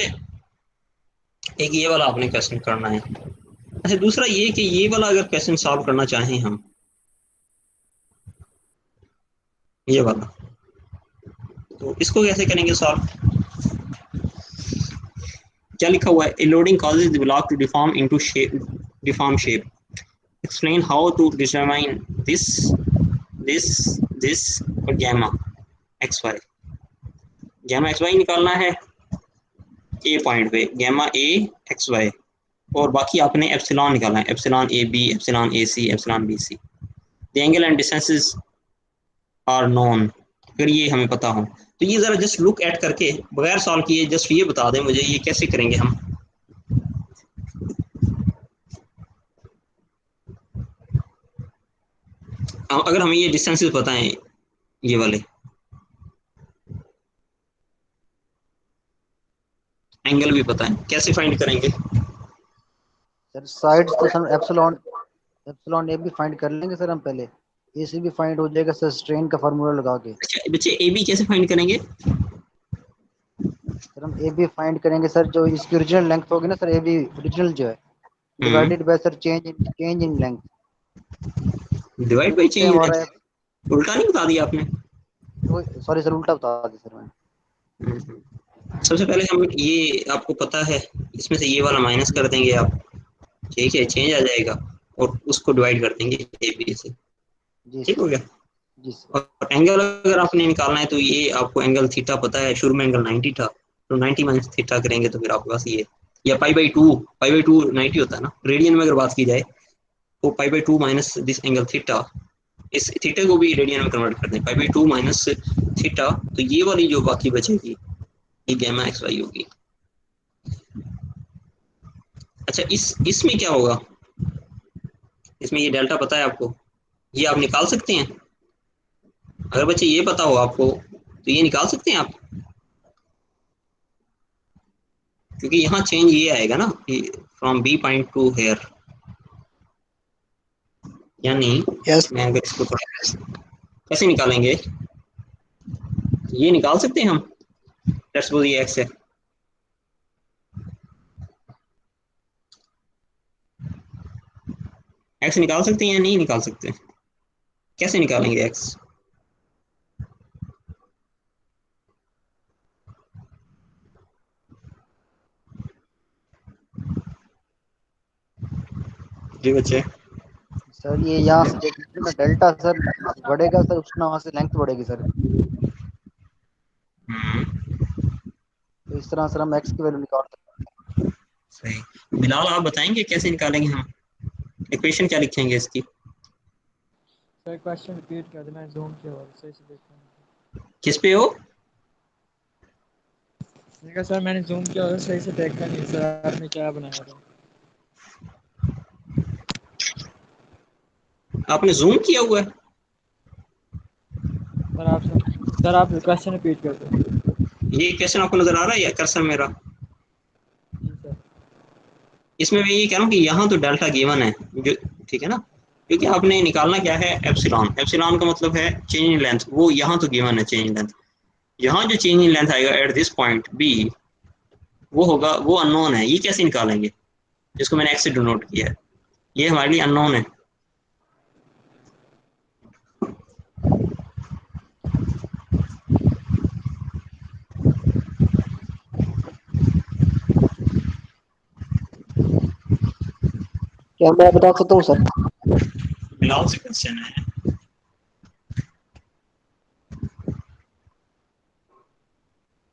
एक ये वाला आपने क्वेश्चन करना है। अच्छा दूसरा ये कि ये वाला अगर क्वेश्चन सॉल्व करना चाहें हम, ये वाला, तो इसको कैसे करेंगे सॉल्व। क्या लिखा हुआ है, a loading causes the block to deform into shape, deform shape, explain how to determine this this this और gamma x y. Gamma x y निकालना है ए पॉइंट पे, गैमा ए एक्स वाई, और बाकी आपने एप्सिलॉन निकालना है, epsilon A B, epsilon A C, epsilon B C. The angle and distances are known, अगर ये हमें पता हो तो ये ज़रा जस्ट लुक एट करके बगैर सॉल्व किए जस्ट ये बता दें मुझे ये कैसे करेंगे हम। अगर हमें ये डिस्टेंसेस पता है, ये वाले एंगल भी पता है, कैसे फाइंड करेंगे। सर साइड्स तो सर एप्सिलॉन एप्सिलॉन ए भी फाइंड कर लेंगे सर हम पहले, ए सी भी फाइंड हो जाएगा सर स्ट्रेन का फार्मूला लगा के। अच्छा बच्चे ए बी कैसे फाइंड करेंगे। सर हम ए बी फाइंड करेंगे सर, जो इसकी ओरिजिनल लेंथ होगी ना सर, ए बी ओरिजिनल जो है, divided by sir change in length. Divide by change, हमारा उल्टा नहीं बता दिया आपने। सॉरी सर, उल्टा बता दी सर मैंने। सबसे पहले हम ये आपको पता है, इसमें से ये वाला माइनस कर देंगे आप, ठीक है, चेंज आ जाएगा, और उसको डिवाइड कर देंगे ए बी से, जी ठीक हो गया। जी सर। और एंगल अगर आपने निकालना है तो ये आपको एंगल थीटा पता है, शुरू में एंगल 90 था, तो 90 माइनस थीटा करेंगे तो फिर आपके पास ये, या पाई बाई टू 90 होता है ना, रेडियन में अगर बात की जाए तो पाई by two minus this angle theta, इस थीटा को भी रेडियन में कन्वर्ट कर दें, पाई बाई टू माइनस थीटा, तो ये वाली जो बाकी बचेगी ये गैमा एक्स वाई होगी। अच्छा इसमें क्या होगा, इसमें ये डेल्टा पता है आपको, ये आप निकाल सकते हैं, अगर बच्चे ये पता हो आपको तो ये निकाल सकते हैं आप, क्योंकि यहाँ चेंज ये आएगा ना from B point to here, यानी यस मैं अगर इसको कैसे निकालेंगे, ये निकाल सकते हैं हम, लेट्स सपोज ये एक्स है, एक्स निकाल सकते हैं या नहीं निकाल सकते, कैसे निकालेंगे एक्स। जी बच्चे, सर ये यहाँ से जितना डेल्टा सर बढ़ेगा सर, उतना वहाँ से लेंथ बढ़ेगी सर। तो इस तरह सर हम एक्स की वैल्यू निकाल सकते सही। बिलाल आप बताएंगे कैसे निकालेंगे हम, इक्वेशन क्या लिखेंगे इसकी। सर क्वेश्चन रिपीट कर देना, जूम किया और सही से देखना। किस पे हो। देखा सर मैंने जूम किया और सही से देखा नहीं सर, आपने क्या बनाया था। आपने जूम किया हुआ है। सर आप क्वेश्चन रिपीट कर दो। ये क्वेश्चन आपको नजर आ रहा है या कर्सर मेरा। जी सर। इसमें मैं ये कह रहा हूँ कि यहाँ तो डेल्टा गिवन है जो, ठीक है ना, क्योंकि आपने निकालना क्या है, एप्सिलॉन, एप्सिलॉन का मतलब है चेंज इन लेंथ, वो यहाँ तो गिवन है चेंज इन लेंथ, यहाँ जो चेंज इन लेंथ आएगा एट दिस पॉइंट बी, वो होगा, वो अननोन है, ये कैसे निकालेंगे, जिसको मैंने एक्स से डिनोट किया है, ये हमारे लिए अननोन है। क्या मैं बता सकता हूँ सर? बिलाल से क्वेश्चन है।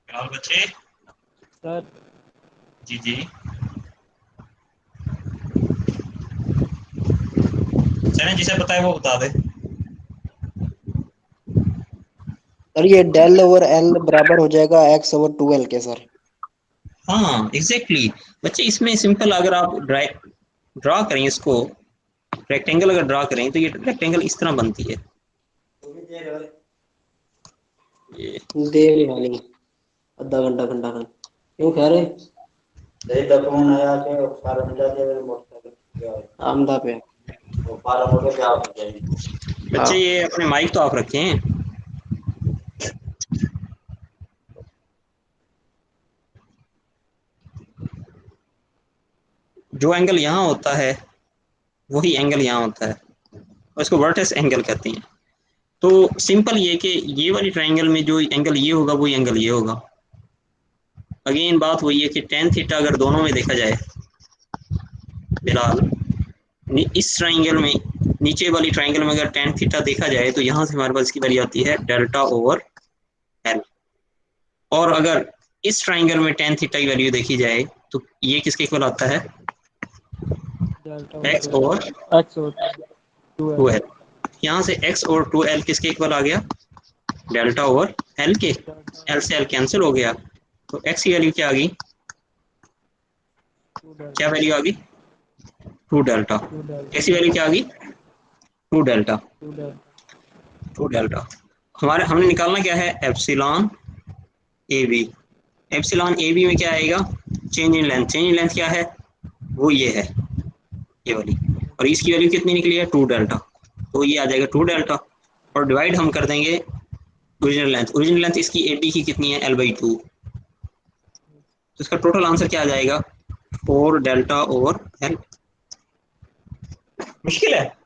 बिलाल बच्चे। सर जी जी सर, जिसे पता है वो बता दे। सर ये डेल ओवर एल बराबर हो जाएगा एक्स ओवर 2l के सर। हाँ एग्जैक्टली बच्चे, इसमें सिंपल अगर आप ड्रा करें इसको, रेक्टेंगल अगर ड्रा करें तो ये रेक्टेंगल इस तरह बनती है। ये देर वाली आधा घंटा घंटा खन क्यों कह रहे फोन आया के सारा मिला के मोटरसाइकिल आमदा पे वो पारा मोटे पे आप जाएंगे। बच्चे ये अपने माइक तो ऑफ रखे हैं। जो एंगल यहाँ होता है वही एंगल यहाँ होता है, और इसको वर्टेक्स एंगल कहते हैं। तो सिंपल ये कि ये वाली ट्राइंगल में जो एंगल ये होगा वही एंगल ये होगा। अगेन बात वही है कि टेन थीटा अगर दोनों में देखा जाए बिलाल, इस ट्राइंगल में, नीचे वाली ट्राइंगल में अगर टेन थीटा देखा जाए तो यहाँ से हमारे पास इसकी वैल्यू आती है डेल्टा ओवर एल। और अगर इस ट्राइंगल में टेन थीटा की वैल्यू देखी जाए तो ये किसके इक्वल आता है, डेल्टा एक्स ओवर एक्स और 2 टू एल। यहाँ से एक्स और टू एल किसके इक्वल आ गया, डेल्टा ओवर एल के, एल से एल कैंसिल हो गया, तो एक्स की वैल्यू क्या आ गई, क्या वैल्यू आ गई, टू डेल्टा। एक्स की वैल्यू क्या आ गई, टू डेल्टा। टू डेल्टा हमारे हमने निकालना क्या है, epsilon A B. Epsilon A B में क्या आएगा, change in length. Change in length क्या है, वो ये है, ये वाली, और इसकी वैल्यू कितनी निकली है, टू डेल्टा, तो ये आ जाएगा टू डेल्टा। और डिवाइड हम कर देंगे ओरिजिनल लेंथ। ओरिजिनल लेंथ इसकी ए बी की कितनी है, एल बाई टू, तो इसका टोटल आंसर क्या आ जाएगा, फोर डेल्टा ओवर एल। मुश्किल है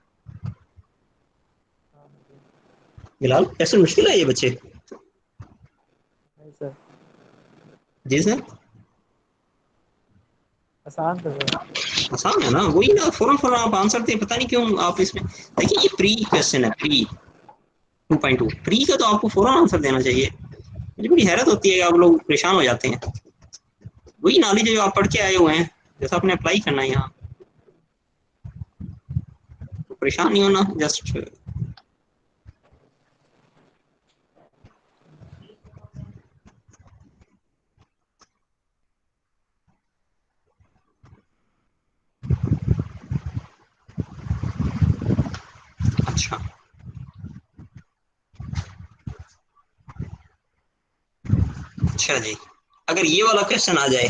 बिलाल, कैसे मुश्किल है ये बच्चे। नहीं सर, जी सर, आसान तो है। आसान है ना, वही ना, फौरन फौरन आप आंसर दे, पता नहीं क्यों आप इसमें। देखिए ये प्री क्वेश्चन है, प्री 2.2, प्री का तो आपको फौरन आंसर देना चाहिए। मुझे बड़ी हैरत होती है, आप लोग परेशान हो जाते हैं। वही नॉलेज जो आप पढ़ के आए हुए हैं, जैसा आपने अप्लाई करना है यहाँ, तो परेशान नहीं होना जस्ट। अच्छा अच्छा जी, अगर ये वाला क्वेश्चन आ जाए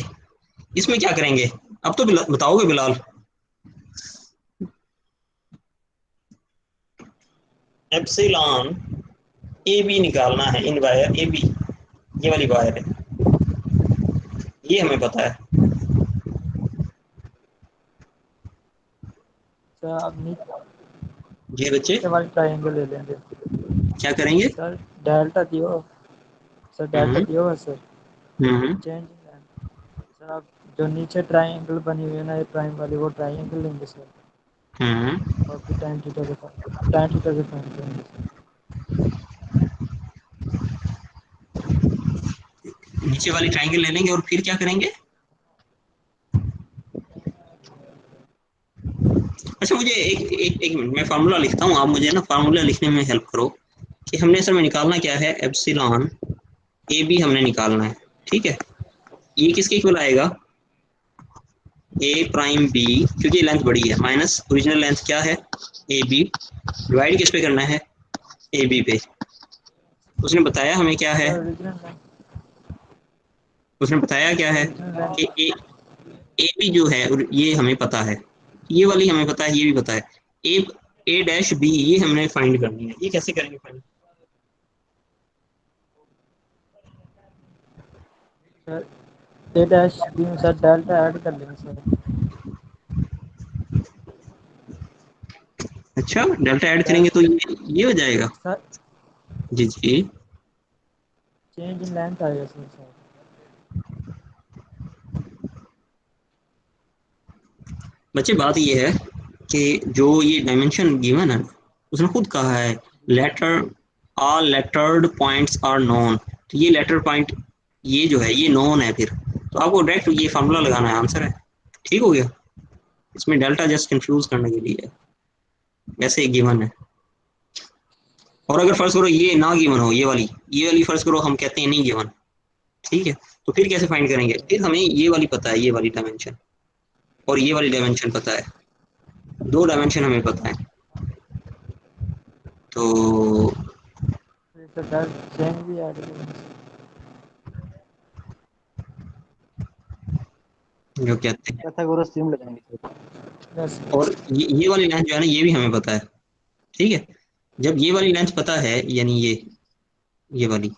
इसमें क्या करेंगे, अब तो बताओगे बिलाल। एप्सिलॉन ए बी निकालना है, इन वायर ए बी, ये वाली वायर है, ये हमें पता है। सर आप ये बच्चे नीचे वाली ट्रायंगल ले लेंगे। क्या करेंगे, सर डेल्टा दियो, सर डेल्टा हम्म दियो है सर। हम्म चेंज सर, आप जो नीचे ट्रायंगल बनी हुई है ना, ये प्राइम वाली, वो ट्रायंगल लेंगे सर, हम्म और फिर tan थीटा के फाइंड करेंगे सर। नीचे वाली ट्राइंगल ले लेंगे और फिर क्या करेंगे। अच्छा मुझे एक मिनट, मैं फार्मूला लिखता हूँ, आप मुझे ना फार्मूला लिखने में हेल्प करो कि हमने असल में निकालना क्या है, एप्सिलॉन ए बी हमने निकालना है, ठीक है। ये किसके इक्वल आएगा, ए प्राइम बी, क्योंकि लेंथ बड़ी है, माइनस ओरिजिनल लेंथ क्या है, ए बी, डिवाइड किस पे करना है, ए बी पे। उसने बताया हमें क्या है, सर ओरिजिनल उसने बताया क्या है कि लेंथ ए बी जो है ये हमें पता है, ये वाली हमें पता है, ये भी पता है, ए ए डैश बी ये हमने फाइंड करनी है। ये कैसे करेंगे फाइंड, सर ए डैश बी में सर डेल्टा ऐड कर लेंगे सर। अच्छा, डेल्टा ऐड करेंगे तो ये हो जाएगा। सर जी जी। चेंज इन लेंथ आएगा सर। बच्चे बात ये है कि जो ये डायमेंशन गिवन है उसने खुद कहा है letter all lettered points are known, तो ये लेटर पॉइंट ये जो है ये नोन है, फिर तो आपको डायरेक्ट ये फार्मूला लगाना है, आंसर है। ठीक हो गया, इसमें डेल्टा जस्ट कंफ्यूज करने के लिए है, वैसे गिवन है। और अगर फर्ज करो ये ना गिवन हो, ये वाली फर्ज करो हम कहते हैं नहीं गिवन, ठीक है, तो फिर कैसे फाइंड करेंगे? फिर हमें ये वाली पता है, ये वाली डायमेंशन और ये वाली डायमेंशन पता है, दो डायमेंशन हमें पता है, तो फिर सर चेंज भी ऐड करेंगे जो कहते हैं, पाइथागोरस थ्योरम लगाएंगे सर। यस। और ये वाली लेंथ जो है ना ये भी हमें पता है, ठीक है। जब ये वाली लेंथ पता है यानी ये वाली,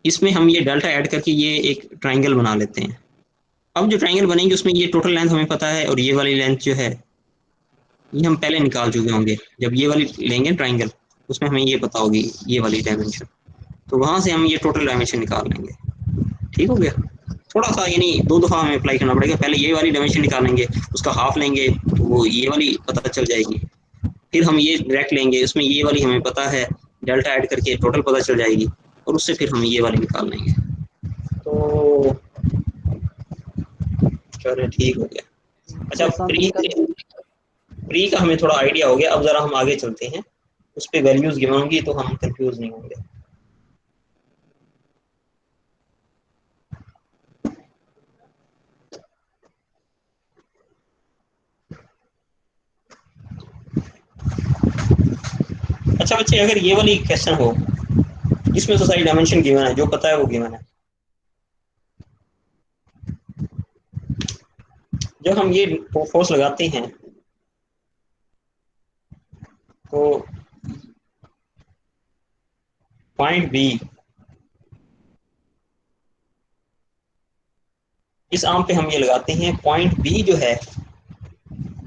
इसमें हम ये डेल्टा ऐड करके ये एक ट्राइंगल बना लेते हैं। अब जो ट्राइंगल बनेंगे उसमें ये टोटल लेंथ हमें पता है और ये वाली लेंथ जो है ये हम पहले निकाल चुके होंगे। जब ये वाली लेंगे ट्राइंगल उसमें हमें ये पता होगी ये वाली डायमेंशन, तो वहां से हम ये टोटल डायमेंशन निकाल लेंगे। ठीक हो गया, थोड़ा सा यानी दो दफ़ा हमें अप्लाई करना पड़ेगा, पहले ये वाली डायमेंशन निकालेंगे, उसका हाफ लेंगे तो वो ये वाली पता चल जाएगी, फिर हम ये डायरेक्ट लेंगे, उसमें ये वाली हमें पता है, डेल्टा ऐड करके टोटल पता चल जाएगी और उससे फिर हम ये वाली निकाल लेंगे। तो चलो ठीक हो गया। अच्छा, आसान प्री तरीका प्री का हमें थोड़ा आइडिया हो गया, अब जरा हम आगे चलते हैं, उस पर वैल्यूज गिवन होंगी तो हम कंफ्यूज नहीं होंगे। अच्छा बच्चे, अगर ये वाली क्वेश्चन हो इसमें तो सारी डायमेंशन गिवन है, जो पता है वो गिवन है, जब हम ये फोर्स लगाते हैं तो पॉइंट बी, इस आर्म पे हम ये लगाते हैं, पॉइंट बी जो है,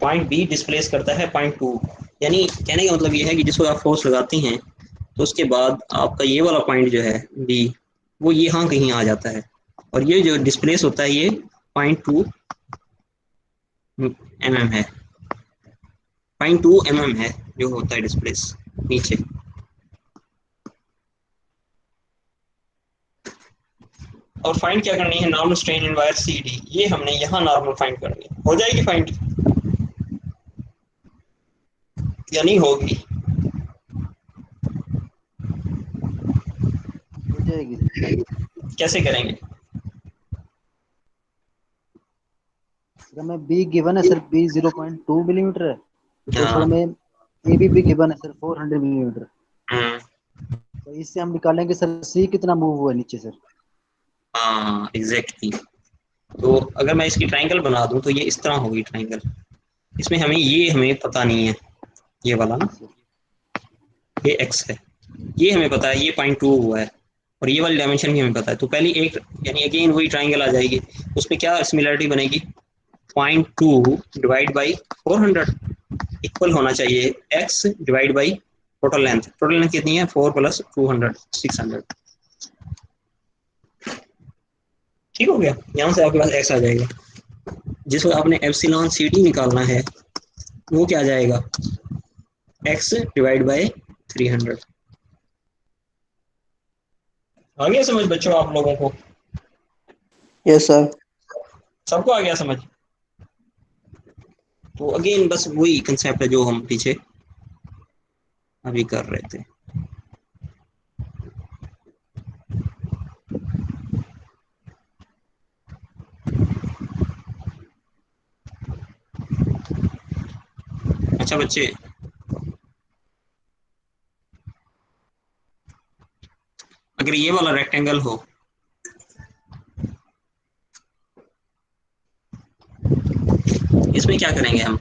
पॉइंट बी डिस्प्लेस करता है पॉइंट टू, यानी कहने का मतलब ये है कि जिसको आप फोर्स लगाते हैं तो उसके बाद आपका ये वाला पॉइंट जो है बी वो यहाँ कहीं आ जाता है, और ये जो डिस्प्लेस होता है ये पॉइंट टू mm है, पॉइंट टू mm है जो होता है डिस्प्लेस नीचे। और फाइंड क्या करनी है, normal strain in wire C D, ये हमने यहाँ नॉर्मल फाइंड करनी है। हो जाएगी फाइंड या नहीं होगी? हो जाएगी। कैसे करेंगे? सर हमें बी गिवन है सर, बी 0.2 मिलीमीटर है, और सर हाँ। हमें ए बी गिवन है सर 400 मिलीमीटर, हम्म, तो इससे हम निकालेंगे सर सी कितना मूव हुआ है नीचे सर। हाँ एग्जैक्टली। तो अगर मैं इसकी ट्राइंगल बना दूं तो ये इस तरह होगी ट्राइंगल, इसमें हमें पता नहीं है ये वाला ना, ये एक्स है, ये हमें पता है ये पॉइंट टू हुआ है, और ये वाली डायमेंशन भी हमें पता है, तो पहली एक यानी अगेन वही ट्राइंगल आ जाएगी, उसमें क्या सिमिलरिटी बनेगी, point two divide by 400 equal होना चाहिए x divide by total length कितनी है 4 प्लस 200 600। ठीक हो गया, यहाँ से आपके पास एक्स आ जाएगा, जिसको आपने एप्सिलॉन सी टी निकालना है वो क्या आ जाएगा, एक्स डिवाइड बाई 300। आ गया समझ बच्चों आप लोगों को? Yes sir. सबको आ गया समझ? तो अगेन बस वही कंसेप्ट है जो हम पीछे अभी कर रहे थे। अच्छा बच्चे, अगर ये वाला रेक्टेंगल हो इसमें क्या करेंगे हम,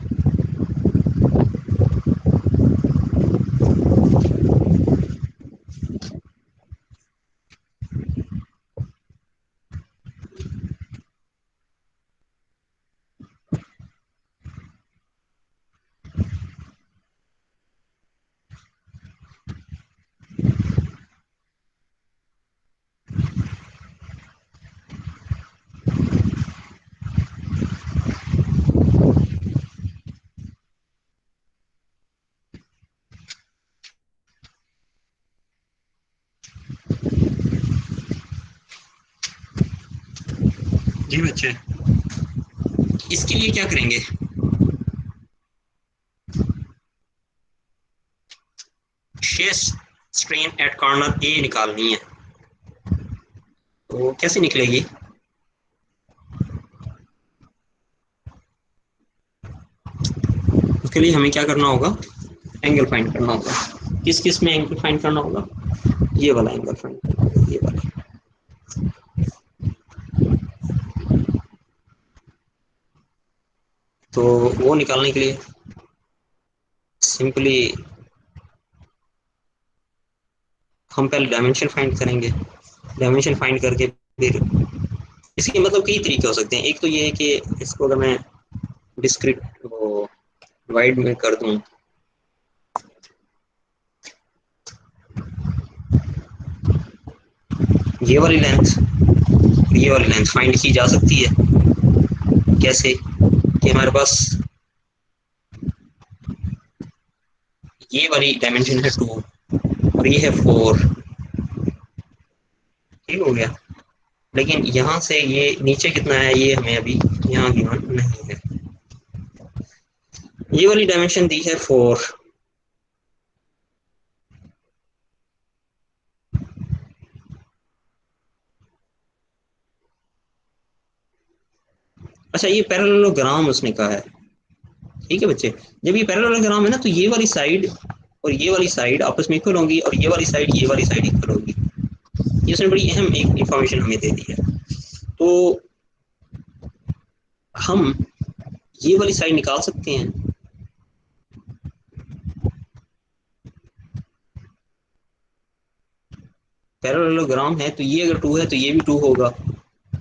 जी बच्चे, इसके लिए क्या करेंगे? शेयर स्ट्रेन एट कॉर्नर ए निकालनी है, तो कैसे निकलेगी? उसके लिए हमें क्या करना होगा? एंगल फाइंड करना होगा। किस किस में एंगल फाइंड करना होगा? ये वाला एंगल फाइंड करना होगा, ये वाला। तो वो निकालने के लिए सिंपली हम पहले डायमेंशन फाइंड करेंगे। डायमेंशन फाइंड करके फिर इसके मतलब कई तरीके हो सकते हैं। एक तो ये है कि इसको अगर मैं डिस्क्रिट वो वाइड में कर दूं, ये वाली लेंथ फाइंड की जा सकती है। कैसे? कि हमारे पास ये वाली डायमेंशन है 2 और ये है 4, ठीक हो गया। लेकिन यहाँ से ये नीचे कितना है ये हमें अभी यहाँ गिवन नहीं है। ये वाली डायमेंशन दी है 4, अच्छा ये पैरेललोग्राम उसने कहा है, ठीक है बच्चे। जब ये पैरेललोग्राम है ना, तो ये वाली साइड और ये वाली साइड आपस में इक्वल होंगी और ये वाली साइड इक्वल होगी। ये उसने बड़ी अहम एक इंफॉर्मेशन हमें दे दी है। तो हम ये वाली साइड निकाल सकते हैं। पैरेललोग्राम है तो ये अगर 2 है तो ये भी 2 होगा,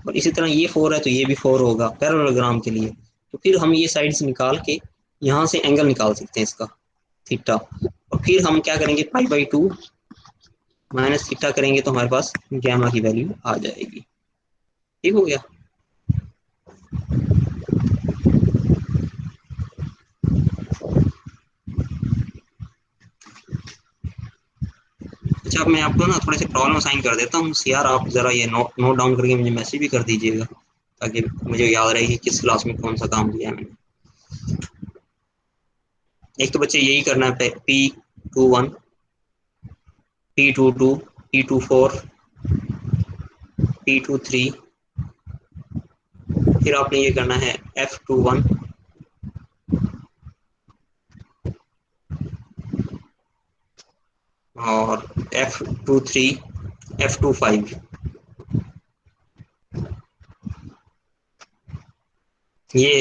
और इसी तरह ये 4 है तो ये भी 4 होगा पैरेललोग्राम के लिए। तो फिर हम ये साइड से निकाल के यहाँ से एंगल निकाल सकते हैं इसका, थीटा। और फिर हम क्या करेंगे, π/2 माइनस थीटा करेंगे तो हमारे पास गैमा की वैल्यू आ जाएगी। ठीक हो गया। अच्छा, अब मैं आपको ना थोड़े से प्रॉब्लम साइन कर देता हूँ यार, आप जरा ये नोट डाउन करके मुझे मैसेज भी कर दीजिएगा ताकि मुझे याद रहे कि किस क्लास में कौन सा काम दिया है मैंने। एक तो बच्चे यही करना है, P21, P22, P24, P23, फिर आपने ये करना है F21 और F23, F25। ये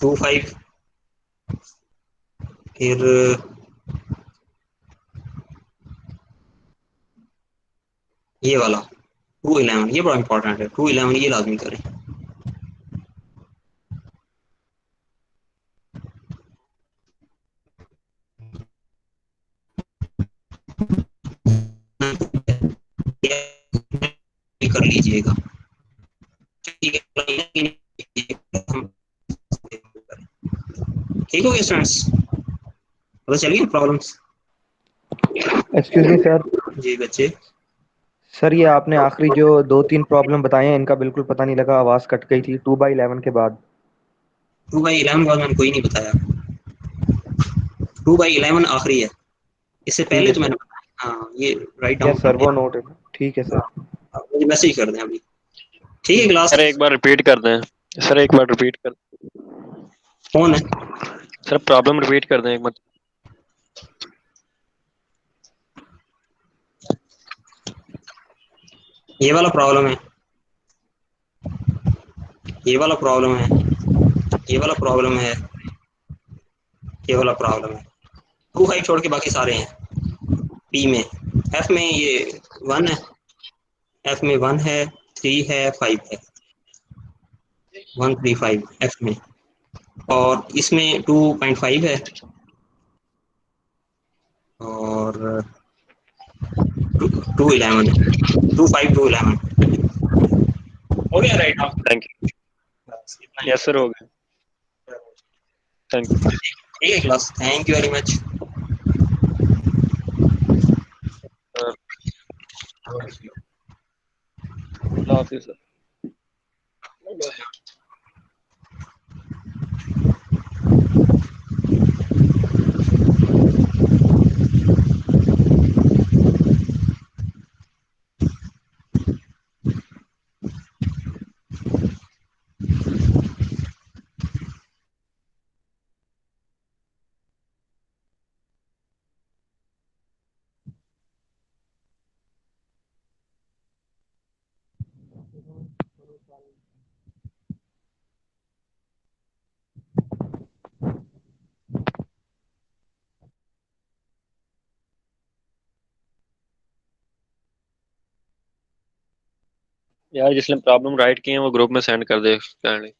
25, फिर ये वाला 211, ये बड़ा इंपॉर्टेंट है, 211 ये लाजमी करें। कर लीजिएगा, ठीक है। ठीक हो गया स्टूडेंट्स, पता चलिए प्रॉब्लम्स। Excuse me sir. जी बच्चे। सर ये आपने आखिरी जो 2-3 प्रॉब्लम बताए हैं इनका बिल्कुल पता नहीं लगा, आवाज कट गई थी 2/11 के बाद। 2/11 के बाद मैंने कोई नहीं बताया, 2/11 आखिरी है, इससे पहले तो मैंने बताया। हाँ ये राइट डाउन यस सर, वो नोट है। ठीक है सर, मुझे मैसेज कर दें अभी, ठीक है क्लास। सर एक बार रिपीट कर दें, सर एक बार रिपीट कर। कौन है सर? प्रॉब्लम रिपीट कर दें एक बार। ये वाला प्रॉब्लम है, ये वाला प्रॉब्लम है, ये वाला प्रॉब्लम है, ये वाला प्रॉब्लम है। 2 हाई छोड़ के बाकी सारे हैं पी में। एफ में ये 1 है, एफ में 1 है, 3 है, 5 है, 1 3 5 एफ में। और इसमें 2.5 है और 211 है, 2.5 हो गया right. Thank you. Yes sir, हो गया। Thank you. ठीक है class, thank you very much. अल्लाह हाफिज़ सर। यार जिसने प्रॉब्लम राइट की है वो ग्रुप में सेंड कर दे काइंडली।